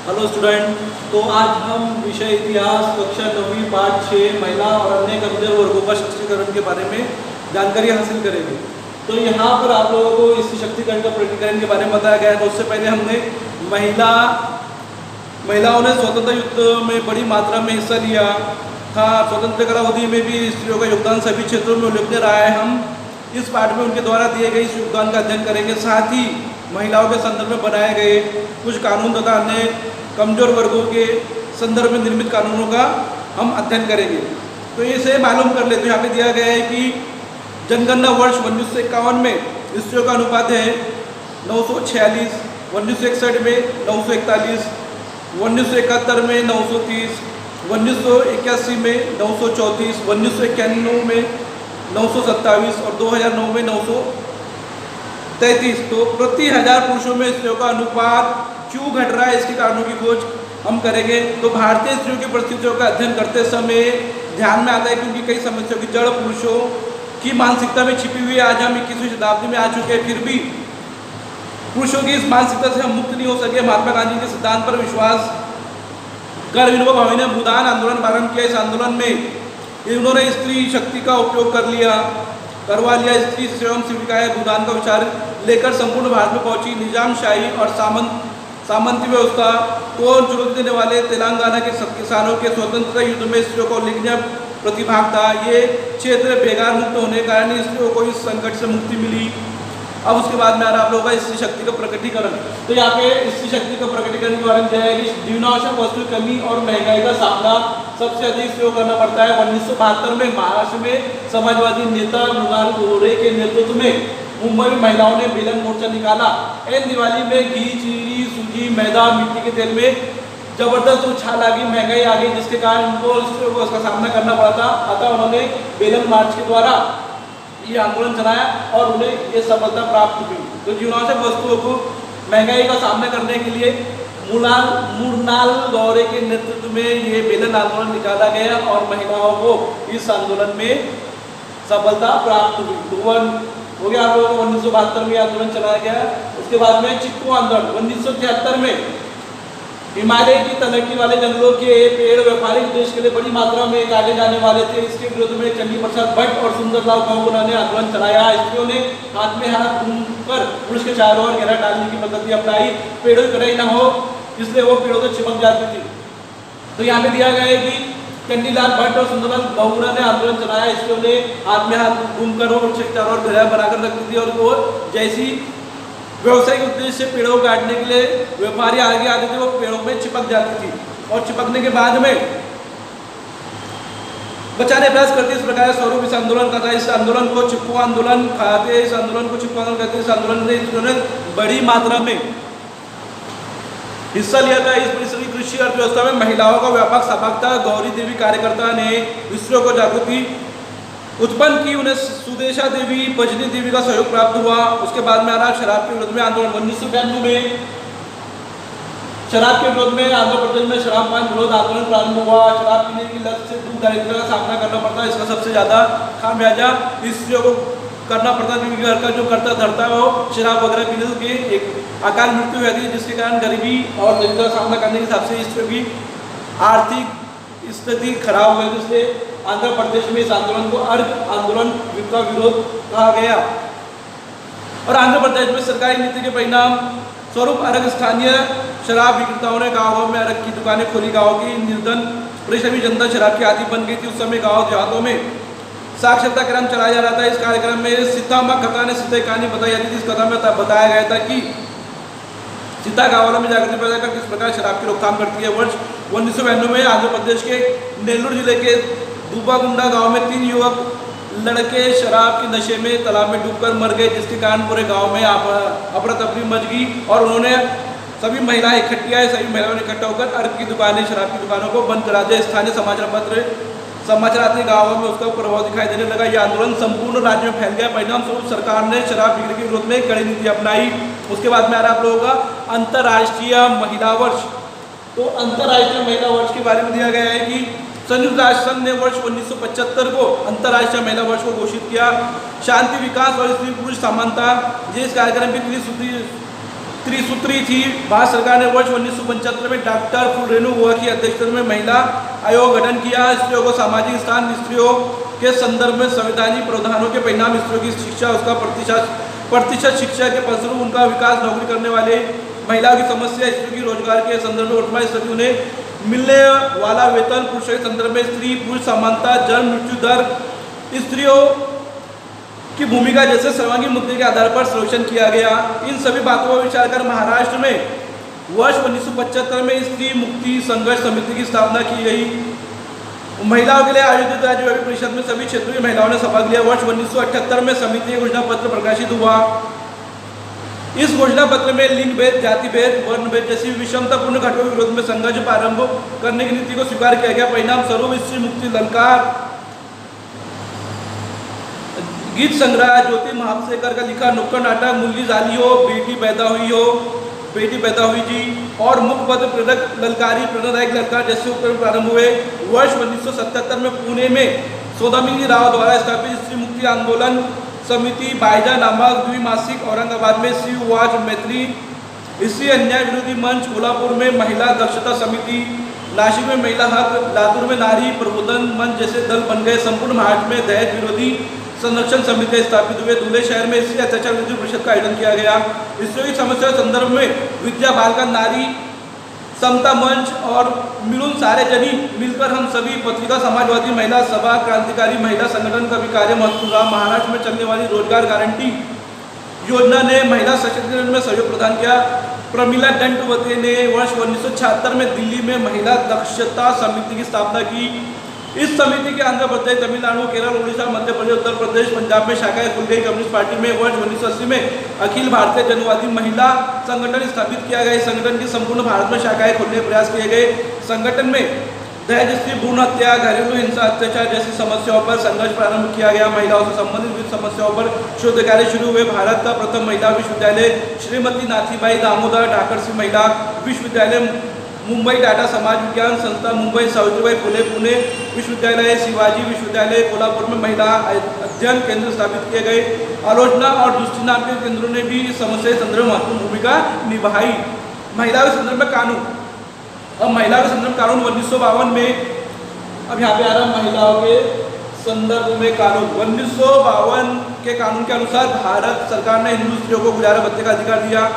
Hello student. तो आज हम विषय इतिहास कक्षा 9वीं पाठ 6 महिला और अन्य कमजोर वर्गों का सशक्तिकरण के बारे में जानकारी हासिल करेंगे। तो यहाँ पर आप लोगों को इस सशक्तिकरण का प्रकटीकरण के बारे में बताया गया है। तो उससे पहले हमने महिलाओं ने स्वतंत्रता युद्ध में बड़ी मात्रा में हिस्सा लिया था। स्वतंत्रता अवधि में भी स्त्रियों का योगदान सभी क्षेत्रों में उल्लेखनीय रहा है। हम इस पाठ में उनके द्वारा दिए गए इस योगदान का अध्ययन करेंगे। साथ ही महिलाओं के संदर्भ में बनाए गए कुछ कानून तथा अन्य कमजोर वर्गों के संदर्भ में निर्मित कानूनों का हम अध्ययन करेंगे। तो इसे मालूम कर लेते हैं। यहाँ पे दिया गया है कि जनगणना वर्ष 1951 में स्त्रियों का अनुपात है 946, 1961 में 941, 1971 में 930, 1981 में 934, 1991 में 927 और 2009 में 933। तो प्रति 1000 पुरुषों में स्त्रियों का अनुपात क्यों घट रहा है, इसके कारणों की खोज हम करेंगे। तो भारतीय स्त्रियों की परिस्थितियों का अध्ययन करते समय ध्यान में आता है क्योंकि कई समस्याओं की जड़ पुरुषों की मानसिकता में छिपी हुई है। आज हम 21वीं शताब्दी में आ चुके हैं, फिर भी पुरुषों की इस मानसिकता से हम मुक्त नहीं हो सके। महात्मा गांधी के सिद्धांत पर विश्वास कर विनोबा भावे ने भूदान आंदोलन प्रारंभ किया। इस आंदोलन में इन्होंने स्त्री शक्ति का उपयोग करवा लिया। स्त्री स्वयं सेविकाएं भूदान का विचार लेकर संपूर्ण भारत में पहुंची। निजामशाही और सामंती व्यवस्था को चुनौती देने वाले तेलंगाना के किसानों के स्वतंत्रता युद्ध में स्त्रियों को उल्लेखनीय प्रतिभाग था। ये क्षेत्र बेकार मुक्त होने के कारण स्त्रियों को इस संकट से मुक्ति मिली। अब उसके बाद में आ रहा आप लोगों का स्त्री शक्ति का प्रकटीकरण। तो यहाँ पे स्त्री शक्ति का प्रकटीकरण के बारे में दिया है कि जीवनावश्यक वस्तु की कमी और महंगाई का सामना सबसे अधिक स्त्रियों को करना पड़ता है। 1972 में महाराष्ट्र में समाजवादी नेता मृणाल गोरे के नेतृत्व में मुंबई में महिलाओं ने बेलन मोर्चा निकाला। एन दिवाली में घी, चीनी, सूजी, मैदा, मिट्टी के तेल में जबरदस्त उछाल आ गई, महंगाई आ गई, जिसके कारण उनको उसका सामना करना पड़ा था। अतः उन्होंने बेलन मार्च के द्वारा ये आंदोलन चलाया और उन्हें ये सफलता प्राप्त हुई। तो जीवनावश्यक वस्तुओं को महंगाई का सामना करने के लिए मृणाल गौरे के नेतृत्व में ये बेलन आंदोलन निकाला गया और महिलाओं को इस आंदोलन में सफलता प्राप्त हुई। तो हो गया आप लोगों को 1972 में आंदोलन चलाया गया। उसके बाद में चिपको आंदोलन 1973 में हिमालय की तलहटी वाले जंगलों के पेड़ व्यापारिक उद्देश्य के लिए बड़ी मात्रा में काटे जाने वाले थे। इसके विरोध में चंडी प्रसाद भट्ट और सुंदरलाल गौगुना ने आंदोलन चलाया। स्त्रियों ने हाथ में हाथ घूमकर पुरुष के चारों ओर घेरा डालने की पद्धति अपनाई। पेड़ों की कटाई न हो इसलिए वो पेड़ों से चिपक जाती थी। तो यहाँ पे दिया गया है कि चंडीलाल भट्ट और सुंदरलाल गौगुना ने आंदोलन चलाया। स्त्रियों ने हाथ में हाथ घूमकर पुरुष के चारों ओर घेरा बनाकर रखती थी और वो जैसी व्यवसायिक उद्देश्य से पेड़ों को काटने के लिए व्यापारी आगे आते थे वो पेड़ों में चिपक जाती थी और चिपकने के बाद में बचाने प्रयास करते। इस प्रकार स्वरूप इस आंदोलन का था। इस आंदोलन को चिपको आंदोलन कहते, इस आंदोलन को चिपको आंदोलन कहते। इस आंदोलन में इन्होंने बड़ी मात्रा में हिस्सा लिया था। इस परिसर की कृषि अर्थव्यवस्था में महिलाओं का व्यापक सहभाग था। गौरी देवी कार्यकर्ता ने स्त्रियों को जागृति उत्पन्न की। उन्हें सुदेशा देवी, भजनी देवी का सहयोग प्राप्त हुआ। उसके बाद में आ रहा शराब के विरोध में आंदोलन 1992 में शराब के विरोध में आंध्र प्रदेश में शराब पान विरोध आंदोलन प्रारंभ हुआ। शराब पीने की लत से दुख दारिद्र्य का सामना करना पड़ता है। इसका सबसे ज्यादा खामियाजा स्त्रियों को करना पड़ता है क्योंकि घर का जो करता धरता है वो शराब वगैरह पीने से एक अकाल मृत्यु हुई थी, जिसके कारण गरीबी और दरिद्र का सामना करने के हिसाब से स्त्रियों की आर्थिक स्थिति खराब हो गई। इसलिए आंध्र प्रदेश में इस आंदोलन को अर्घ आंदोलन का विरोध कहा गया। और आंध्र प्रदेश में सरकारी नीति के परिणाम स्वरूप अर्घ स्थानीय शराब विक्रेताओं ने गाँवों में अर्घ की दुकानें खोली। गाँव की निर्धन परिश्रमी जनता शराब की आदि बन गई थी। उस समय गाँव देहातों में साक्षरता कार्यक्रम चलाया जा रहा था। इस कार्यक्रम में सीताम्मा कथा ने सीता कहानी बताई जाती थी। इस कथा में बताया गया था कि सीता गाँव में जागृति पैदा कर किस प्रकार शराब की रोकथाम करती है। वर्ष 1992 में आंध्र प्रदेश के नेल्लूर जिले के दूबागुंडा गांव में 3 युवक लड़के शराब के नशे में तालाब में डूबकर मर गए, जिसके कारण पूरे गांव में अफरा तफरी मच गई और उन्होंने सभी महिलाएं इकट्ठी आई। सभी महिलाओं ने इकट्ठा होकर अर्घ की दुकानें, शराब की दुकानों को बंद करा दिया। स्थानीय समाचार आते गाँवों में उसका प्रभाव दिखाई देने लगा। यह आंदोलन संपूर्ण राज्य में फैल गया। परिणाम स्वरूप सरकार ने शराब बिक्री के विरोध में कड़ी नीति अपनाई। उसके बाद में आ रहा आप लोगों का अंतर्राष्ट्रीय महिला वर्ष। तो अंतर्राष्ट्रीय महिला वर्ष के बारे में दिया गया है कि संयुक्त राष्ट्र संघ ने वर्ष 1975 को अंतर्राष्ट्रीय महिला वर्ष को घोषित किया। शांति, विकास और स्त्री पुरुष समानता, जिस कार्यक्रम की त्रिसूत्री थी। भारत सरकार ने वर्ष 1975 में डॉक्टर फूल रेणु गुहा की अध्यक्षता में महिला आयोग गठन किया। स्त्रियों को सामाजिक स्थान, स्त्रियों के संदर्भ में संवैधानिक प्रावधानों के परिणाम, स्त्रियों की शिक्षा, उसका प्रतिशत शिक्षा के फलस्वरूप उनका विकास, नौकरी करने वाले महिलाओं की समस्या, स्त्रियों की रोजगार के संदर्भ में वर्तमान स्थिति, उन्हें मिलने वाला वेतन, पुरुषों के संदर्भ में स्त्री पुरुष समानता, जन्म मृत्यु दर, स्त्रियों की भूमिका जैसे सर्वांगीण मुद्दे के आधार पर सर्वेक्षण किया गया। इन सभी बातों पर विचार कर महाराष्ट्र में वर्ष 1975 में स्त्री मुक्ति संघर्ष समिति की स्थापना की गई। महिलाओं के लिए आयोजित राज्यव्यापी परिषद में सभी क्षेत्रों की महिलाओं ने भाग लिया। वर्ष 1978 में समिति का घोषणा पत्र प्रकाशित हुआ। इस घोषणा पत्र में लिंग भेद, जाति भेद, वर्ण भेद जैसी विषमतापूर्ण घटनाओं के विरोध में संघर्ष प्रारंभ करने की नीति को स्वीकार किया गया। परिणाम स्वरूप स्त्री मुक्ति ललकार, गीत संग्रह, ज्योति महासेकर का लिखा नुक्कड़ नाटक मुल्ली जाली हो, बेटी पैदा हुई जी और मुखपत्र प्रेरक ललकारी, प्रेरणादायक ललकार जैसे उपक्रम प्रारंभ हुए। वर्ष 1977 में पुणे में सौदामिनी राव द्वारा स्थापित स्त्री मुक्ति आंदोलन समिति बाईजा नामक द्विमासिक, औरंगाबाद में श्री वाज मैत्री स्त्री अन्याय विरोधी मंच, कोल्हापुर में महिला दक्षता समिति, नासिक में महिला हक, लातूर में नारी प्रबोधन मंच जैसे दल बन गए। संपूर्ण महाराष्ट्र में दहेज विरोधी संरक्षण समिति स्थापित हुए। दूल्हे शहर में स्त्री अत्याचार विरोधी परिषद का आयोजन किया गया। स्त्रियों की समस्या के संदर्भ में विद्या बालिका नारी समता मंच और मिलुन सारेजनी मिलकर हम सभी, पत्रिका समाजवादी महिला सभा, क्रांतिकारी महिला संगठन का भी कार्य महत्वपूर्ण रहा। महाराष्ट्र में चलने वाली रोजगार गारंटी योजना ने महिला सशक्तिकरण में सहयोग प्रदान किया। प्रमिला दंडवते ने वर्ष 1976 में दिल्ली में महिला दक्षता समिति की स्थापना की। इस समिति के आंध्र प्रदेश, तमिलनाडु, केरल, उड़ीसा, मध्य प्रदेश, उत्तर प्रदेश, पंजाब में शाखाएं खुल गई। कम्युनिस्ट पार्टी में वर्ष 1980 में अखिल भारतीय जनवादी महिला संगठन स्थापित किया गया। इस संगठन की संपूर्ण भारत में शाखाएं खोलने के प्रयास किए गए। संगठन में दहेज, स्त्री भ्रूण हत्या, घरेलू हिंसा, अत्याचार जैसी समस्याओं पर संघर्ष प्रारंभ किया गया। महिलाओं से संबंधित विविध समस्याओं पर शोध कार्य शुरू हुए। भारत का प्रथम महिला विश्वविद्यालय श्रीमती नाथीबाई दामोदर ठाकरसी महिला विश्वविद्यालय, मुंबई टाटा समाज विज्ञान संस्था मुंबई, सावित्रीबाई फुले पुणे विश्वविद्यालय, शिवाजी विश्वविद्यालय कोल्हापुर में महिला अध्ययन केंद्र स्थापित किए गए। आलोचना और दृष्टि नाम के केंद्रों ने भी इस समस्या के संदर्भ में महत्वपूर्ण भूमिका निभाई। महिलाओं के संदर्भ में कानून, अब महिलाओं के संदर्भ कानून 1952 में, अब यहाँ पे आ रहा महिलाओं के संदर्भ में कानून 1952 के कानून के अनुसार भारत सरकार ने हिंदू स्त्रियों को गुजारा भत्ते का अधिकार दिया।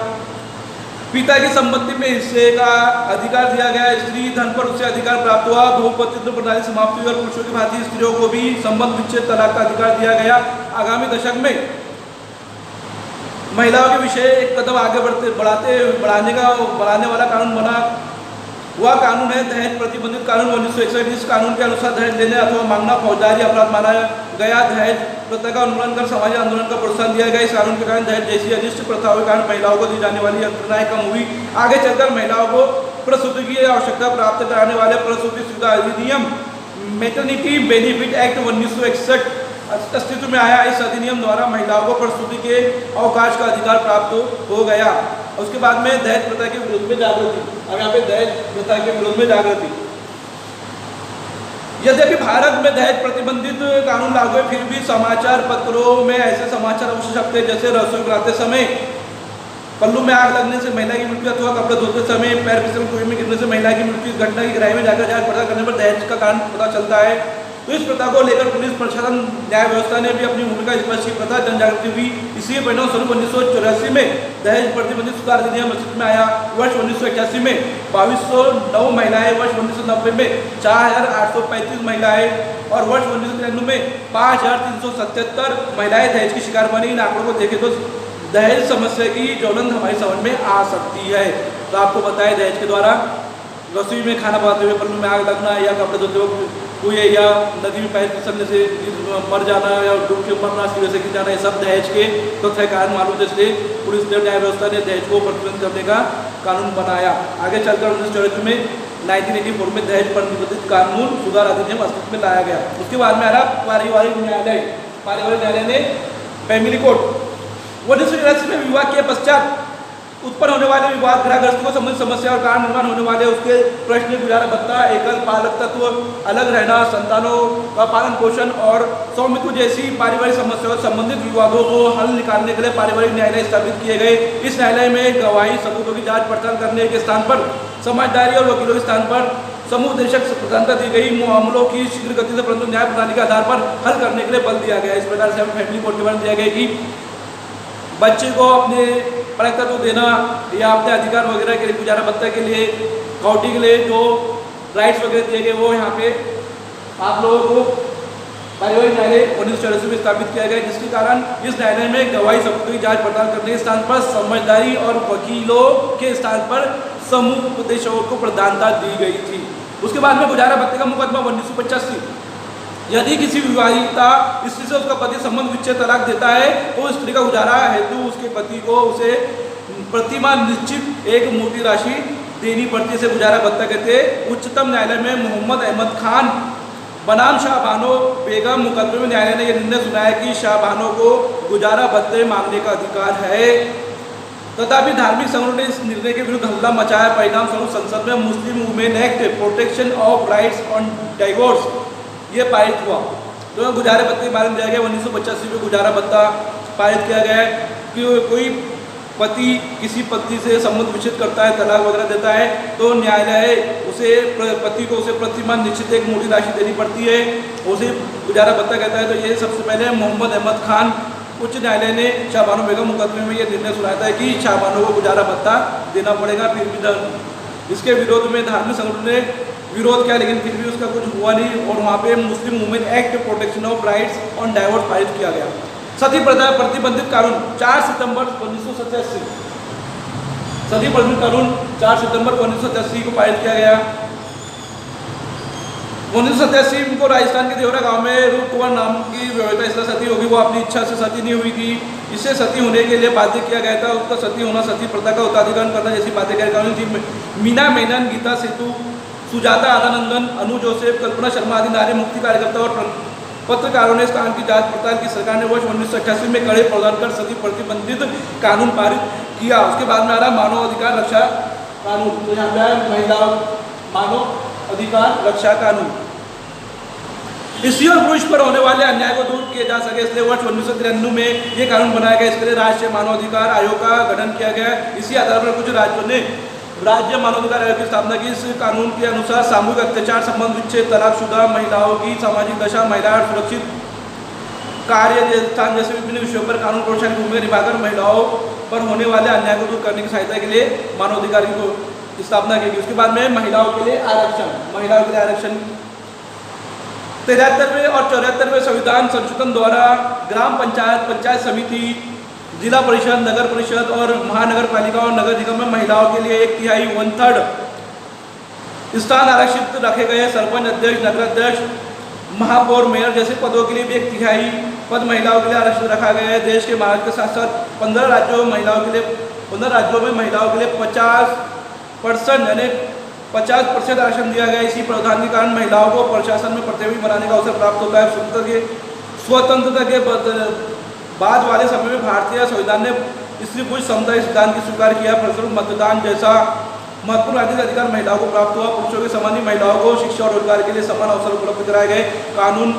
पिता की संपत्ति में हिस्से का अधिकार दिया गया। स्त्री धन पर उसे अधिकार प्राप्त हुआ। बहुपतित्व प्रणाली समाप्त हुई और पुरुषों की भांति स्त्रियों को भी संबंध विच्छेद तलाक का अधिकार दिया गया। आगामी दशक में महिलाओं के विषय एक कदम आगे बढ़ाने वाला कानून बना। वह कानून है दहेज प्रतिबंधित कानून 1961। इस कानून के अनुसार दहेज लेने अथवा मांगना फौजदारी अपराध माना गया। दहेज प्रथा का उन्मूलन कर सामाजिक आंदोलन का प्रोत्साहन दिया गया। इस कानून के कारण दहेज जैसी अनिष्ट प्रथाओं के कारण महिलाओं को दी जाने वाली यंत्रणाएं कम हुई। आगे चलकर महिलाओं को प्रसूति की आवश्यकता प्राप्त कराने वाले प्रसूति सुविधा अधिनियम मैटरनिटी बेनिफिट एक्ट 1961 अस्तित्व में आया। इस अधिनियम द्वारा महिलाओं को प्रसूति के अवकाश का अधिकार प्राप्त हो गया। उसके बाद में दहेज प्रथा के विरोध में जागृति। अब यहाँ पे दहेज प्रथा के विरोध में जागृति। यद्यपि भारत में दहेज प्रतिबंधित कानून लागू है, फिर भी समाचार पत्रों में ऐसे समाचार अवश्य छपते हैं जैसे रसोई बनाते समय पल्लू में आग लगने से महिला की मृत्यु अथवा कपड़े धोते समय पैर फिसल कुएं में गिरने से महिला की मृत्यु। इस घटना की गहराई में जाकर जांच पड़ताल करने पर दहेज का कारण पता चलता है। तो इस प्रथा को लेकर पुलिस प्रशासन, न्याय व्यवस्था ने भी अपनी भूमिका स्पष्ट की। प्रथा जन जागृति हुई। इसी परिणाम स्वरूप 1984 में दहेज प्रतिबंधित सुधार अधिनियम अस्तित्व में आया। वर्ष 1981 में 2209 महिलाएं, वर्ष 1990 में 4835 महिलाएं और वर्ष 1993 में 5377 महिलाएं दहेज की शिकार बनी। इन आंकड़ों को देखें तो दहेज समस्या की ज्वलंत हमारी समझ में आ सकती है। तो आपको बताएं दहेज के द्वारा रसोई में खाना बनाते हुए पल्लू में आग लगना या कपड़े धोते हुए कुएं या नदी में पैर फिसलने से मर जाना या डूब के मरना, सिरे से गिर जाना, ये सब दहेज के तथ्य कारण मालूम थे। इसलिए पुलिस ने, न्याय व्यवस्था ने दहेज को प्रतिबंधित करने का कानून बनाया। आगे चलकर 1984 में 1984 में दहेज प्रतिबंधित कानून सुधार अधिनियम अस्तित्व में लाया गया। उसके बाद में आ रहा पारिवारिक न्यायालय। पारिवारिक न्यायालय ने फैमिली कोर्ट 1983 में विवाह के पश्चात उत्पन्न होने वाले विवाद, गृहग्रस्ती को संबंधित समस्या और कारण निर्माण होने वाले उसके प्रश्न, गुजारा भत्ता, एकल पालक तत्व, अलग रहना, संतानों का पालन पोषण और स्वामित्व जैसी पारिवारिक समस्याओं से संबंधित विवादों को हल निकालने के लिए पारिवारिक न्यायालय स्थापित किए गए। इस न्यायालय में गवाही सबूतों की जांच पड़ताल करने के स्थान पर समझदारी और वकीलों के स्थान पर समूह निदेशक प्रधानता दी गई। मामलों की शीघ्र गति से परंतु न्याय प्रणाली के आधार पर हल करने के लिए बल दिया गया। इस प्रकार से हमें फैमिली कोर्ट के बारे में दिया गया कि बच्चे को अपने पालक तत्व देना या अपने अधिकार वगैरह के लिए, गुजारा भत्ता के लिए, कौटी के लिए जो राइट्स वगैरह दिए गए वो यहाँ पे आप लोगों को पारिवारिक न्यायालय 1984 में स्थापित किया गया, जिसके कारण इस न्यायालय में गवाही सबूतों की जांच पड़ताल करने के स्थान पर समझदारी और वकीलों के स्थान पर समूह उपदेशकों को प्रधानता दी गई थी। उसके बाद में गुजारा भत्ते का मुकदमा 1985। यदि किसी विवाहिता स्त्री से उसका पति संबंध विच्छेद तलाक देता है तो स्त्री का गुजारा हेतु उसके पति को उसे प्रतिमाह निश्चित एक मोटी राशि देनी पड़ती है। इसे गुजारा भत्ता कहते हैं। उच्चतम न्यायालय में मोहम्मद अहमद खान बनाम शाहबानो बेगम मुकदमे में न्यायालय ने यह निर्णय सुनाया कि शाहबानो को गुजारा भत्ते मांगने का अधिकार है। तथापि धार्मिक संगठनों ने इस निर्णय के विरुद्ध हल्ला मचाया। परिणाम स्वरूप संसद में Muslim women act protection of rights on divorce ये पारित हुआ। तो गुजारा भत्ते के बारे में दिया गया 1985 में गुजारा भत्ता पारित किया गया है कि कोई पति किसी पत्नी से संबंध विच्छेद करता है, तलाक वगैरह देता है, तो न्यायालय उसे पति को उसे प्रतिमाह निश्चित एक मोटी राशि देनी पड़ती है, उसे गुजारा भत्ता कहता है। तो ये सबसे पहले मोहम्मद अहमद खान उच्च न्यायालय ने शाहबानो बेगम मुकदमे में यह निर्णय सुनाया था कि शाहबानो को गुजारा भत्ता देना पड़ेगा। फिर भी इसके विरोध में धार्मिक संगठन ने विरोध किया, लेकिन फिर भी उसका कुछ हुआ नहीं और वहाँ पे Muslim women act protection of rights on divorce पारित किया गया। सती प्रथा प्रतिबंधित कानून 4 सितंबर 1987। सती प्रतिबंधित कानून 4 सितंबर 1987 को पारित किया गया। 1987 को राजस्थान के देवरा गांव में रूप कुंवर नाम की व्यवस्था इसलिए सती होगी, वो अपनी इच्छा से सती नहीं हुई थी, इससे सती होने के लिए बाध्य किया गया था। उसका सती होना, सती प्रथा का उत्तराधिकरण करना जैसी बातें गैर कानूनी थी। मीना मेनन, गीता सेतु, सुजाता आनंदन, अनु जोसेफ, कल्पना शर्मा आदि नारी मुक्ति कार्यकर्ता और पत्रकारों ने इस कानून की जांच पड़ताल की। सरकार ने वर्ष 1988 में कड़े प्रावधान कर सती प्रतिबंधित कानून पारित किया। उसके बाद में आ रहा मानव अधिकार रक्षा कानून। तो यहाँ पे महिला मानव अधिकार रक्षा कानून। स्त्री और पुरुष पर होने वाले अन्याय को दूर किया जा सके इसलिए वर्ष 1993 में ये कानून बनाया गया। इसके लिए राष्ट्रीय मानवाधिकार आयोग का गठन किया गया। इसी आधार पर कुछ राज्यों ने राज्य मानवाधिकार आयोग की स्थापना की। इस कानून के अनुसार सामूहिक अत्याचार, संबंध विच्छेद, तलाकशुदा महिलाओं की सामाजिक दशा, महिला सुरक्षित कार्य स्थान जैसे विभिन्न विषयों पर कानून प्रोत्साहन की भूमिका निभाकर महिलाओं पर होने वाले अन्याय को दूर करने की सहायता के लिए मानवाधिकार की स्थापना की गई। उसके बाद में महिलाओं के लिए आरक्षण, महिलाओं के लिए आरक्षण 73वें और 74वें संविधान संशोधन द्वारा ग्राम पंचायत, पंचायत समिति, जिला परिषद, नगर परिषद और महानगर पालिका और नगर निगम में महिलाओं के लिए 1/3 1/3 स्थान आरक्षित रखे गए। सरपंच, अध्यक्ष, नगर अध्यक्ष, महापौर, मेयर जैसे पदों के लिए भी 1/3 पद महिलाओं के लिए आरक्षित रखा गया है। देश के महाराष्ट्र के साथ साथ 15 राज्यों में महिलाओं के लिए 50% यानी 50% आरक्षण दिया गया। इसी प्रावधान के कारण महिलाओं को प्रशासन में प्रतिनिधि बनाने का अवसर प्राप्त होता है। स्वतंत्रता के बाद वाले समय में भारतीय संविधान ने स्त्री पुरुष समता सिद्धांत की स्वीकार किया। फलस्वरूप मतदान जैसा महत्वपूर्ण राजनीतिक अधिकार महिलाओं को प्राप्त हुआ। पुरुषों के समान ही महिलाओं को शिक्षा और रोजगार के लिए समान अवसर उपलब्ध कराए गए। कानून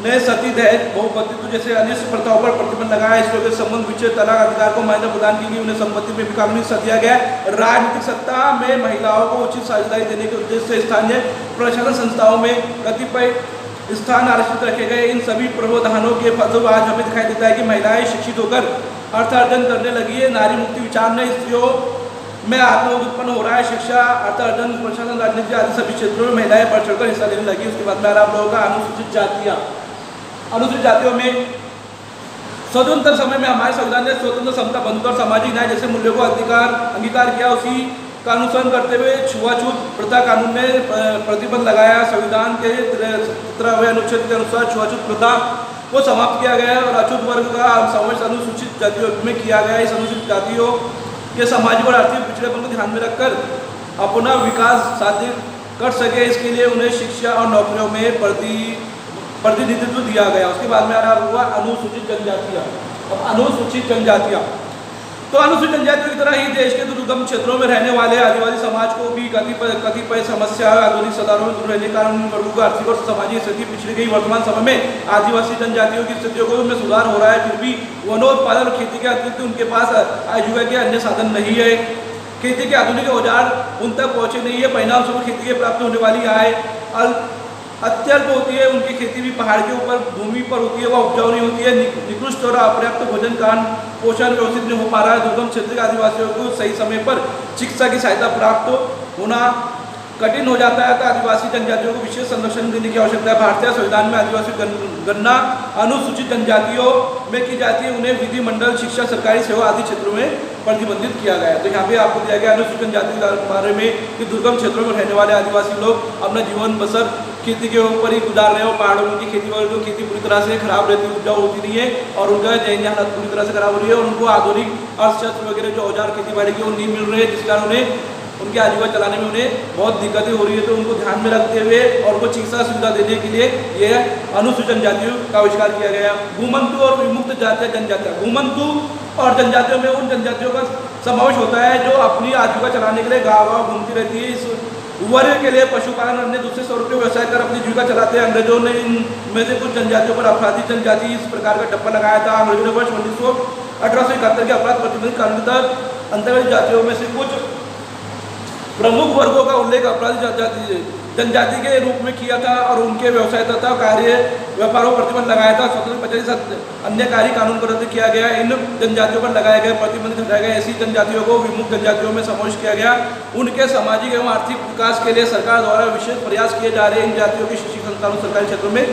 ने सती, दहेज, बहुपतित्व जैसे अनिष्ट प्रथाओं पर प्रतिबंध लगाया। स्त्रियों के संबंध विच्छेद, तलाक अधिकार को मान्यता प्रदान की गई। उन्हें संपत्ति में भी कानूनी हिस्सा दिया गया। राजनीतिक सत्ता में महिलाओं को उचित साझेदारी देने के उद्देश्य से स्थानीय प्रशासन संस्थाओं में कतिपय स्थान आरक्षित रखे गए। इन सभी प्रावधानों के फलस्वरूप आज हमें दिखाई देता है कि महिलाएं शिक्षित होकर अर्थार्जन करने लगी है। नारी मुक्ति विचार ने स्त्रियों में आत्मबोध उत्पन्न हो रहा है। शिक्षा, अर्थार्जन, प्रशासन, राजनीति आदि सभी क्षेत्रों में महिलाएं बढ़ चढ़कर हिस्सा लेने लगी। उसके बाद में आप लोगों का अनुसूचित जातियाँ। अनुसूचित जातियों में स्वतंत्र समय में हमारे संविधान ने स्वतंत्र, समता, बंधुत्व और सामाजिक न्याय जैसे मूल्यों को अंगीकार किया। उसी का अनुसरण करते हुए छुआछूत प्रथा कानून ने प्रतिबंध लगाया। संविधान के 17वें अनुच्छेद के अनुसार छुआछूत प्रथा को समाप्त किया गया और अछूत वर्ग का समावेश अनुसूचित जातियों में किया गया। इस अनुसूचित जातियों के सामाजिक और आर्थिक पिछड़ेपन को ध्यान में रखकर अपना विकास साधित कर सके, इसके लिए उन्हें शिक्षा और नौकरियों में प्रतिनिधित्व दिया गया। उसके बाद में आ रहा हुआ अनुसूचित जनजातियाँ। अब अनुसूचित जनजातियाँ तो अनुसूचित जनजातियों की तरह ही देश के दुर्गम क्षेत्रों में रहने वाले आदिवासी समाज को भी कतिपय समस्या आधुनिक सदारों में दूर रहने के कारण वर्गों का आर्थिक और सामाजिक स्थिति पिछड़ी गई। वर्तमान समय में आदिवासी जनजातियों की स्थितियों में सुधार हो रहा है, फिर भी वनोत्पादन और खेती के अतिरिक्त उनके पास आजीविका के अन्य साधन नहीं है। खेती के आधुनिक औजार उन तक पहुंचे नहीं है। परिणाम स्वरूप खेती के प्राप्त होने वाली आय अत्यल्प होती है। उनकी खेती भी पहाड़ के ऊपर भूमि पर होती है, वह उपजाऊ नहीं होती है। निकृष्ट और अपर्याप्त भोजन कारण पोषण व्यवस्थित नहीं हो पा रहा है। दुर्गम क्षेत्र के आदिवासियों को सही समय पर चिकित्सा की सहायता प्राप्त होना कठिन हो जाता है। तो आदिवासी जनजातियों को विशेष संरक्षण देने की आवश्यकता है। भारतीय संविधान में आदिवासी गणना अनुसूचित जनजातियों में की जाती है। उन्हें विधिमंडल, शिक्षा, सरकारी सेवा आदि क्षेत्रों में प्रतिबंधित किया गया है। तो यहाँ पे आपको दिया गया अनुसूचित जनजाति के बारे में कि दुर्गम क्षेत्रों में रहने वाले आदिवासी लोग अपना जीवन बसर खेती के ऊपर ही गुजार रहे हो। पहाड़ों में की खेती वालों की खेती पूरी तरह से खराब रहती है, उपजाऊ होती नहीं है और उनका दैनिक हालत पूरी तरह से खराब हो रही है और उनको आधुनिक अर्थशास्त्र वगैरह जो औजार खेती बाड़ी के वो नहीं मिल रहे हैं, जिस कारण उन्हें उनकी आजीविका चलाने में उन्हें बहुत दिक्कतें हो रही है। तो उनको ध्यान में रखते हुए और उनको चिकित्सा सुविधा देने के लिए यह अनुसूचित जनजातियों का आविष्कार किया गया। भूमंतु और विमुक्त जातीय जनजातियाँ, भूमंतु और जनजातियों में उन जनजातियों का समावेश होता है जो अपनी आजीविका चलाने के लिए गाँव गाँव घूमती रहती है। इस वर्ग के लिए पशुपालन अन्य दूसरे स्वरूप के व्यवसाय कर अपनी जीविका चलाते हैं। अंग्रेजों ने इनमें से कुछ जनजातियों पर अपराधी जनजाति इस प्रकार का टप्पा लगाया था। अंग्रेजों ने वर्ष 1871 के अपराध प्रतिबंधित कानून के तहत अंतर्गत जातियों में से कुछ प्रमुख वर्गों का उल्लेख अपराधी जनजाति के रूप में किया था और उनके व्यवसाय तथा कार्य व्यापारों पर प्रतिबंध लगाया था। 1750 अन्य कार्य कानून को रद्द किया गया। इन जनजातियों पर लगाए गए प्रतिबंध हटाए गए। ऐसी जनजातियों को विमुक्त जनजातियों में समावेश किया गया। उनके सामाजिक एवं आर्थिक विकास के लिए सरकार द्वारा विशेष प्रयास किए जा रहे हैं। इन जातियों के शैक्षिक संस्थानों सरकारी क्षेत्रों में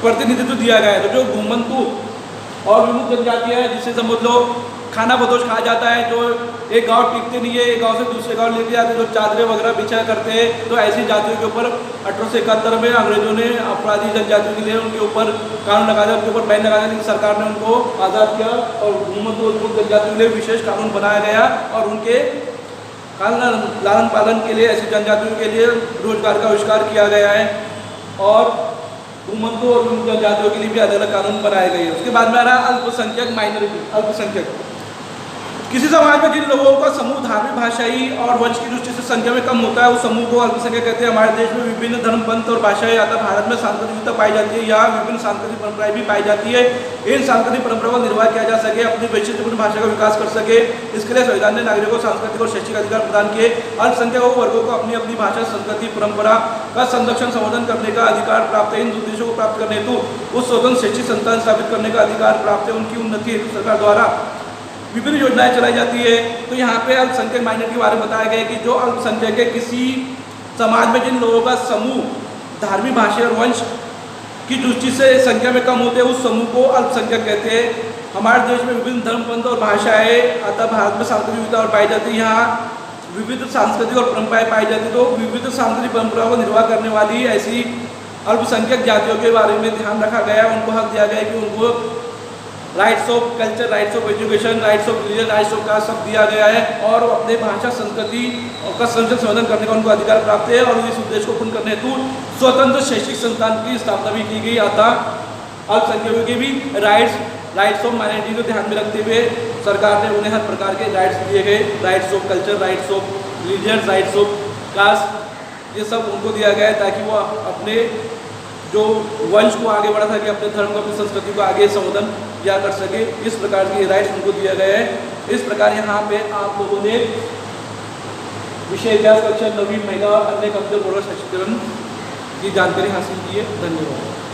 प्रतिनिधित्व दिया गया है। तो जो घुमंतु और विमुक्त जनजातियाँ हैं, जिसे समझ लो खाना बदोश कहा जाता है, जो एक गांव टिकते नहीं है, एक गांव से दूसरे गांव लेके जाते हैं, जो चादरें वगैरह बिछा करते हैं। तो ऐसी जातियों के ऊपर 1871 में अंग्रेजों ने अपराधी जनजातियों के लिए उनके ऊपर कानून लगा दिया, उनके ऊपर बैन लगा दिया, लेकिन सरकार ने उनको आज़ाद किया और घुमंतु और विमुक्त जनजातियों के लिए विशेष कानून बनाया गया और उनके लालन पालन के लिए ऐसी जनजातियों के लिए रोजगार का आविष्कार किया गया है और घुमंतु और विमुक्त जनजातियों के लिए भी अलग अलग कानून बनाए गए हैं। उसके बाद में आ रहा है अल्पसंख्यक माइनॉरिटी। अल्पसंख्यक किसी समाज में जिन लोगों का समूह धार्मिक, भाषाई और वंश की दृष्टि से संख्या में कम होता है, उस समूह को अल्पसंख्यक कहते हैं। हमारे देश में विभिन्न धर्म, पंथ और भाषाएं आता भारत में सांस्कृतिक विविधता पाई जाती है। यहाँ विभिन्न सांस्कृतिक परंपराएं भी पाई जाती है। इन सांस्कृतिक परंपराओं का निर्वाह किया जा सके, अपनी वैशिष्ट्यपूर्ण भाषा का विकास कर सके, इसके लिए संविधान ने नागरिकों को सांस्कृतिक और शैक्षिक अधिकार प्रदान किए। अल्पसंख्यक वर्गों को अपनी अपनी भाषा, संस्कृति, परंपरा का संरक्षण, संवर्धन करने का अधिकार प्राप्त है। इन उद्देश्यों को प्राप्त करने हेतु उस स्वतंत्र शैक्षिक संस्थान स्थापित करने का अधिकार प्राप्त है। उनकी उन्नति हेतु सरकार द्वारा विभिन्न योजनाएं चलाई जाती है। तो यहाँ पे अल्पसंख्यक माइनॉरिटी के बारे में बताया गया है कि जो अल्पसंख्यक है, किसी समाज में जिन लोगों का समूह धार्मिक, भाषा और वंश की दृष्टि से संख्या में कम होते हैं, उस समूह को अल्पसंख्यक कहते हैं। हमारे देश में विभिन्न धर्म, पंथ और भाषाएं अतः भारत में सांस्कृतिक विविधता और पाई जाती है। यहाँ विविध सांस्कृतिक और परंपराएं पाई जाती है। तो विविध सांस्कृतिक परंपराओं को निर्वाह करने वाली ऐसी अल्पसंख्यक जातियों के बारे में ध्यान रखा गया। उनको हक दिया गया कि उनको rights of culture, rights of education, rights of religion, rights of caste सब दिया गया है और अपने भाषा, संस्कृति का संवर्धन करने का उनको अधिकार प्राप्त है। और इस उद्देश्य को पूर्ण करने हेतु स्वतंत्र शैक्षिक संस्थान की स्थापना भी की गई। अतः अल्पसंख्यकों के भी राइट्स ऑफ माइनॉरिटी को ध्यान में रखते हुए सरकार ने उन्हें हर प्रकार के राइट्स दिए गए। Rights of culture, rights of religion, rights of caste, ये सब उनको दिया गया है ताकि वो अपने जो वंश को आगे बढ़ा सके, अपने धर्म को, अपनी संस्कृति को आगे संवर्धन किया कर सके। इस प्रकार के राइट्स उनको दिया गया है। इस प्रकार यहाँ पे आप लोगों ने विषय इतिहास कक्षा 9वीं महिला अन्य कमजोर वर्ग सशक्तिकरण की जानकारी हासिल की है। धन्यवाद।